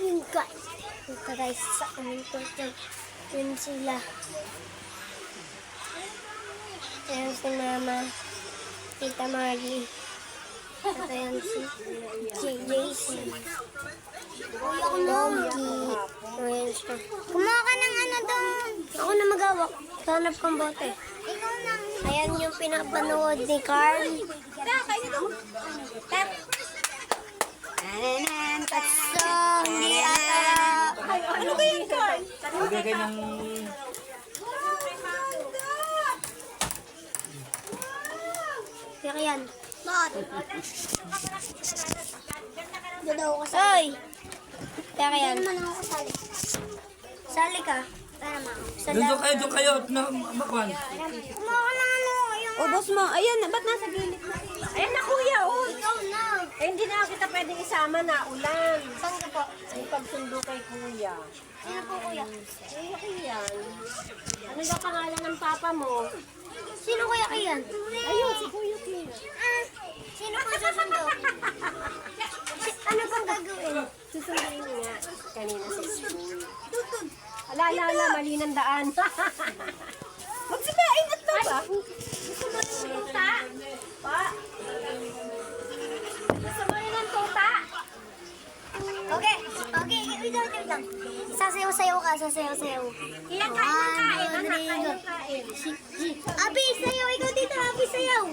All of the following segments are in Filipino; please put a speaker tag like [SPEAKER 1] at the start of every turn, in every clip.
[SPEAKER 1] Yung guys. Ito guys, sa amin ko ito. Yun sila. Ayan si Mama. Tita Margie. At ayan si JC. Doggy. Ayan siya. Kumuha ka ng ano doon. Ako na magawak. Hanap kong bote. Ayan yung pinapanood ni Carl. So, hindi
[SPEAKER 2] Ano ba yan, Carl?
[SPEAKER 3] Magbigay ng...
[SPEAKER 1] Kaya yan. Bakit? Doon ako kasali. Oy! Kaya yan. Hindi naman ako kasali. Sali ka.
[SPEAKER 3] Doon kayo, na makwan.
[SPEAKER 1] Kumuha ka ng ano.
[SPEAKER 2] O, boss mo. Ayan, ba't nasa gilid? Ayan na, kuya. Oh.
[SPEAKER 1] Ikaw na.
[SPEAKER 2] Eh, hindi na kita pwedeng isama na ulan.
[SPEAKER 1] Saan ka po?
[SPEAKER 2] Ay, pagsundo kay kuya.
[SPEAKER 1] Sino po kuya?
[SPEAKER 2] Ay, yan. Ano ba pangalan ng papa mo?
[SPEAKER 1] Sino kuya kayan?
[SPEAKER 2] Ayun, si Kuya Kim.
[SPEAKER 1] Sino po susundo? Ano bang gagawin?
[SPEAKER 2] Susunduin nga. Kanina sa school. Ala, mali ng daan. Magsabain at ba ba? Gusto mo ng tuta? Pa? Gusto mo rin ng tuta?
[SPEAKER 1] Okay. Wait lang. Sasayaw-sayaw ka, sasayaw-sayaw.
[SPEAKER 2] Iyan kain ng kain, anak. Kain ng kain.
[SPEAKER 1] Abi, sayaw. Ikaw dito, Abi, sayaw.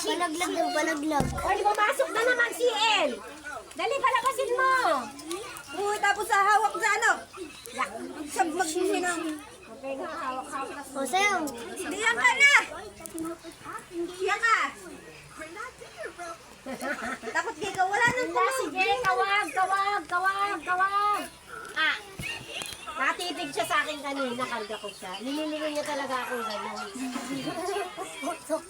[SPEAKER 1] Balaglag ng balaglag.
[SPEAKER 2] O, di pumasok na naman si El. Dali, palabasin mo.
[SPEAKER 4] Uy, tapos sa hawak sa ano? Sa magsusi ng...
[SPEAKER 2] Okay nga, hawak-hawak na.
[SPEAKER 1] O, sayaw.
[SPEAKER 4] Diyan ka na! Diyan ka! Takot di ka, wala nang
[SPEAKER 2] Wala, sige, kawag. Ah, natitig siya sa akin kanina, karga ko siya. Nililingon niya talaga akong gano'n.
[SPEAKER 1] So,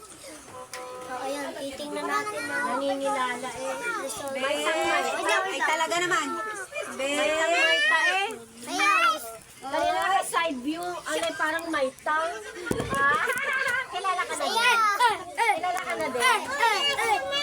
[SPEAKER 1] ayan, titingnan natin na.
[SPEAKER 2] Naninilala eh. May tangmay.
[SPEAKER 4] Ay, talaga naman.
[SPEAKER 2] May tangmay pa eh.
[SPEAKER 1] Sayaw.
[SPEAKER 2] Kanina ka side view, ano eh, parang may tang. Ah, kilala ka na din. Kilala ka na din.